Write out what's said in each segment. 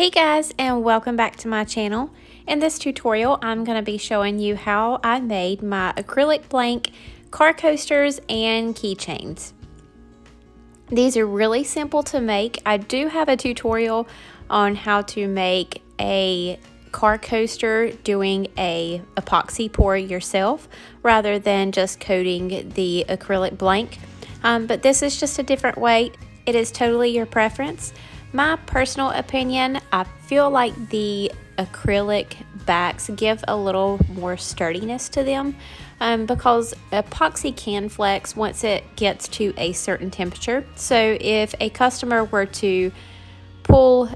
Hey guys, and welcome back to my channel. In this tutorial, I'm going to be showing you how I made my acrylic blank car coasters and keychains. These are really simple to make. I do have a tutorial on how to make a car coaster doing a epoxy pour yourself rather than just coating the acrylic blank. But this is just a different way. It is totally your preference. My personal opinion, I feel like the acrylic backs give a little more sturdiness to them because epoxy can flex once it gets to a certain temperature. So if a customer were to pull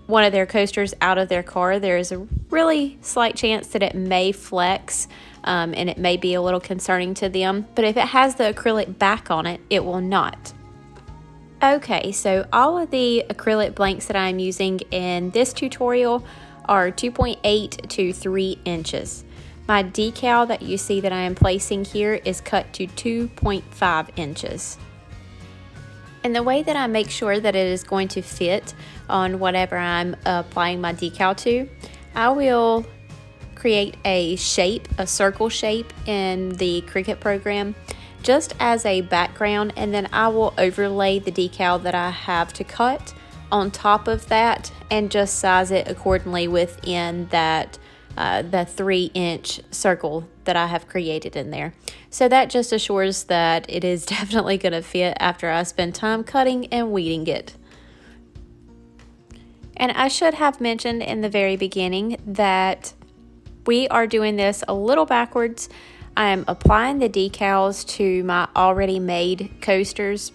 one of their coasters out of their car, there is a really slight chance that it may flex and it may be a little concerning to them. But if it has the acrylic back on it, it will not. Okay, so all of the acrylic blanks that I'm using in this tutorial are 2.8 to 3 inches. My decal that you see that I am placing here is cut to 2.5 inches. And the way that I make sure that it is going to fit on whatever I'm applying my decal to, I will create a shape, a circle shape in the Cricut program, just as a background, and then I will overlay the decal that I have to cut on top of that and just size it accordingly within that the 3-inch circle that I have created in there. So that just assures that it is definitely going to fit after I spend time cutting and weeding it. And I should have mentioned in the very beginning that we are doing this a little backwards. I am applying the decals to my already made coasters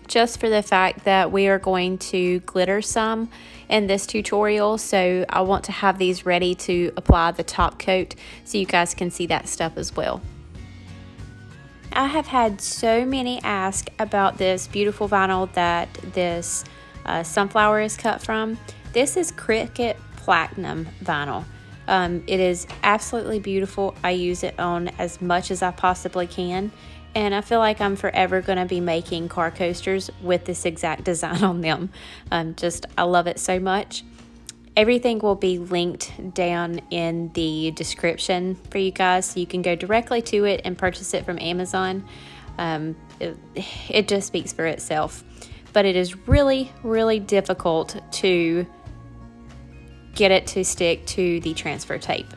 just for the fact that we are going to glitter some in this tutorial. So I want to have these ready to apply the top coat so you guys can see that stuff as well. I have had so many ask about this beautiful vinyl that this sunflower is cut from. This is Cricut Platinum vinyl. It is absolutely beautiful. I use it on as much as I possibly can, and I feel like I'm forever going to be making car coasters with this exact design on them. I love it so much. Everything will be linked down in the description for you guys, so you can go directly to it and purchase it from Amazon. It just speaks for itself, but it is really, really difficult to get it to stick to the transfer tape.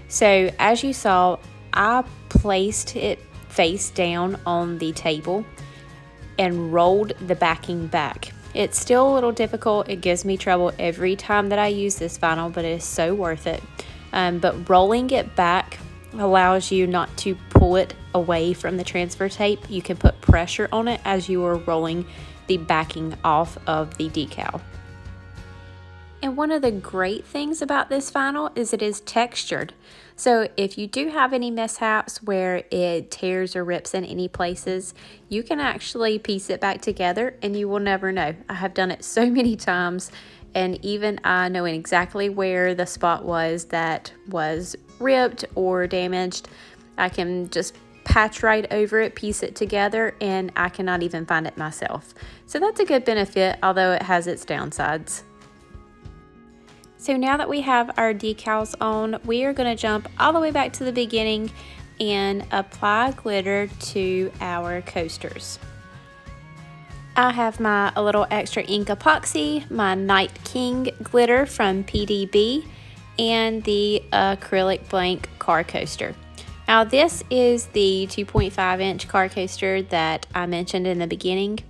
So as you saw, I placed it face down on the table and rolled the backing back. It's still a little difficult. It gives me trouble every time that I use this vinyl, but it is so worth it. But rolling it back allows you not to pull it away from the transfer tape. You can put pressure on it as you are rolling the backing off of the decal. And one of the great things about this vinyl is it is textured. So if you do have any mishaps where it tears or rips in any places, you can actually piece it back together and you will never know. I have done it so many times, and even I know exactly where the spot was that was ripped or damaged. I can just patch right over it, piece it together, and I cannot even find it myself. So that's a good benefit, although it has its downsides. So now that we have our decals on, we are going to jump all the way back to the beginning and apply glitter to our coasters. I have my a little extra ink epoxy, my Night King glitter from PDB, and the acrylic blank car coaster. Now this is the 2.5 inch car coaster that I mentioned in the beginning.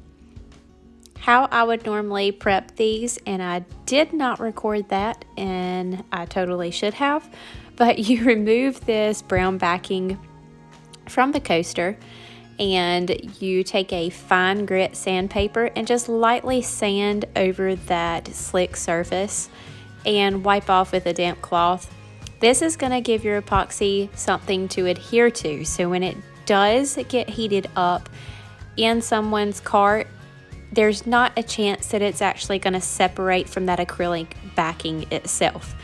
How I would normally prep these, and I did not record that, and I totally should have, but you remove this brown backing from the coaster and you take a fine grit sandpaper and just lightly sand over that slick surface and wipe off with a damp cloth. This is going to give your epoxy something to adhere to, so when it does get heated up in someone's car, there's not a chance that it's actually going to separate from that acrylic backing itself.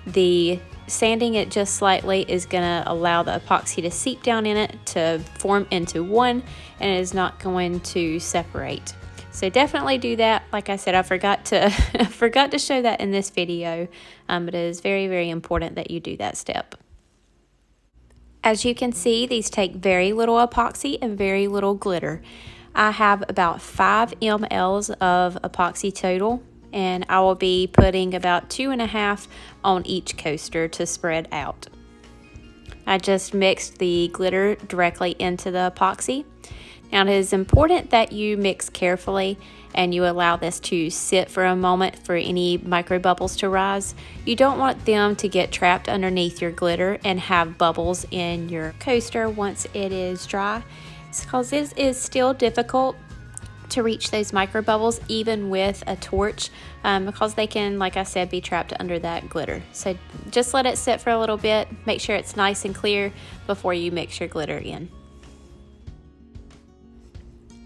The sanding it just slightly is going to allow the epoxy to seep down in it to form into one, and it is not going to separate. So definitely do that. Like I said, I forgot to I forgot to show that in this video, but it is very, very important that you do that step. As you can see, these take very little epoxy and very little glitter. I have about 5 mLs of epoxy total, and I will be putting about 2.5 on each coaster to spread out. I just mixed the glitter directly into the epoxy. Now, it is important that you mix carefully and you allow this to sit for a moment for any micro bubbles to rise. You don't want them to get trapped underneath your glitter and have bubbles in your coaster once it is dry, because it is still difficult to reach those micro bubbles even with a torch, because they can, like I said, be trapped under that glitter. So just let it sit for a little bit, make sure it's nice and clear before you mix your glitter in.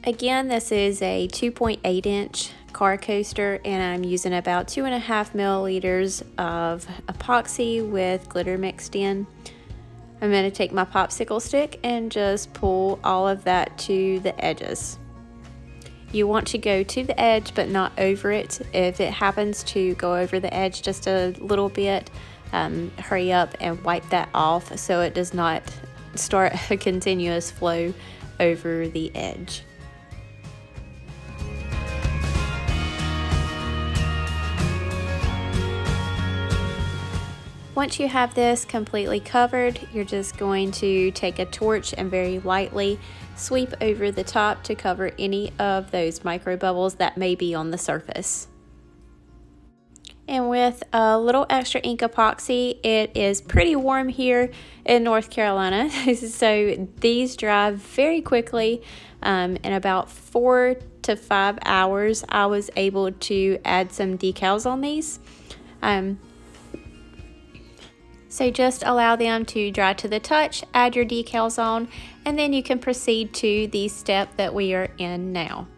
Again, this is a 2.8 inch car coaster, and I'm using about 2.5 milliliters of epoxy with glitter mixed in. I'm going to take my popsicle stick and just pull all of that to the edges. You want to go to the edge but not over it. If it happens to go over the edge just a little bit, hurry up and wipe that off so it does not start a continuous flow over the edge. Once you have this completely covered, you're just going to take a torch and very lightly sweep over the top to cover any of those micro bubbles that may be on the surface. And with a little extra ink epoxy, it is pretty warm here in North Carolina, so these dry very quickly. In about 4 to 5 hours, I was able to add some decals on these. So just allow them to dry to the touch, add your decals on, and then you can proceed to the step that we are in now.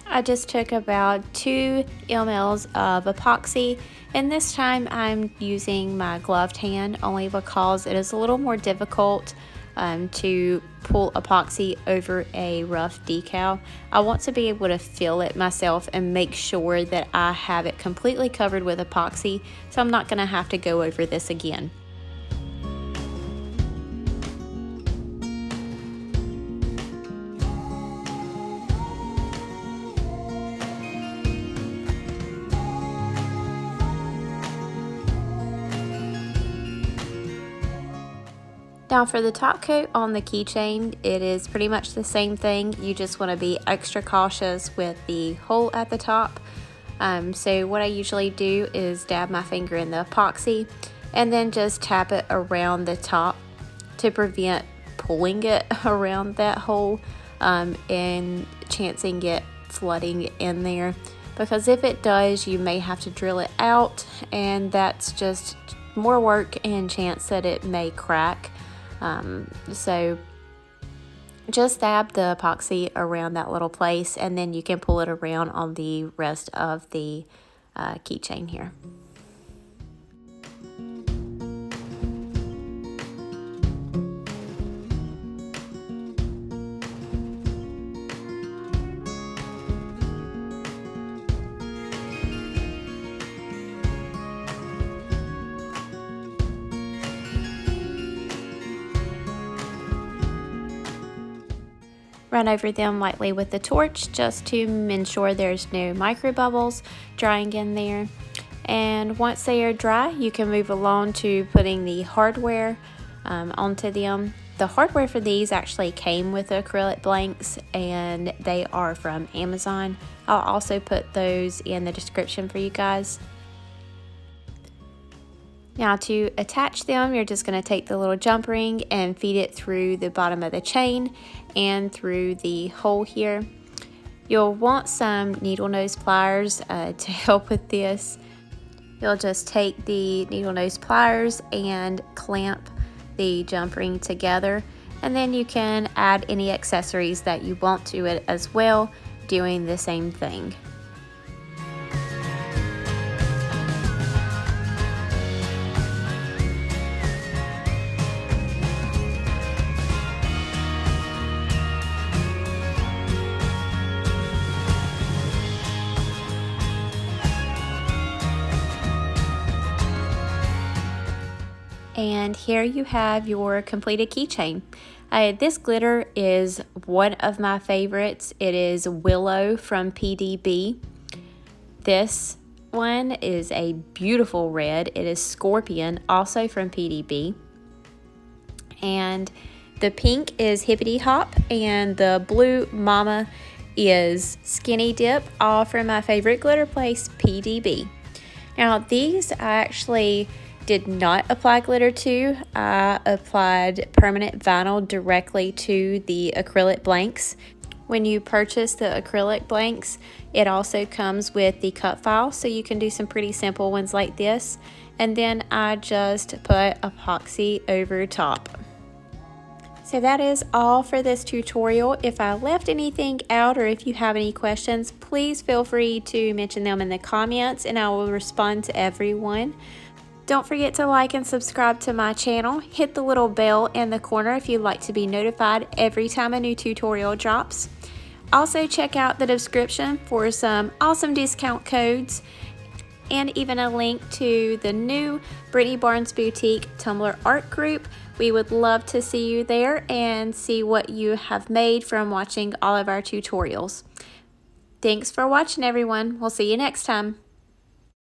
I just took about 2 mLs of epoxy, and this time I'm using my gloved hand only because it is a little more difficult to pull epoxy over a rough decal. I want to be able to feel it myself and make sure that I have it completely covered with epoxy, so I'm not going to have to go over this again. Now for the top coat on the keychain, it is pretty much the same thing. You just want to be extra cautious with the hole at the top. So what I usually do is dab my finger in the epoxy and then just tap it around the top to prevent pulling it around that hole and chancing it flooding in there. Because if it does, you may have to drill it out, and that's just more work and chance that it may crack. So just dab the epoxy around that little place, and then you can pull it around on the rest of the keychain here. Run over them lightly with the torch just to ensure there's no micro bubbles drying in there. And once they are dry, you can move along to putting the hardware onto them. The hardware for these actually came with Acrylic Blanks, and they are from Amazon. I'll also put those in the description for you guys. Now to attach them, you're just going to take the little jump ring and feed it through the bottom of the chain and through the hole here. You'll want some needle nose pliers to help with this. You'll just take the needle nose pliers and clamp the jump ring together, and then you can add any accessories that you want to it as well, doing the same thing. And here you have your completed keychain. This glitter is one of my favorites. It is Willow from PDB. This one is a beautiful red. It is Scorpion, also from PDB. And the pink is Hippity Hop, and the blue Mama is Skinny Dip, all from my favorite glitter place, PDB. Now these I actually did not apply glitter to. I applied permanent vinyl directly to the acrylic blanks. When you purchase the acrylic blanks, it also comes with the cut file, so you can do some pretty simple ones like this. And then I just put epoxy over top. So that is all for this tutorial. If I left anything out or if you have any questions, please feel free to mention them in the comments and I will respond to everyone. Don't forget to like and subscribe to my channel. Hit the little bell in the corner if you'd like to be notified every time a new tutorial drops. Also check out the description for some awesome discount codes and even a link to the new Brittany Barnes Boutique Tumblr art group. We would love to see you there and see what you have made from watching all of our tutorials. Thanks for watching, everyone. We'll see you next time.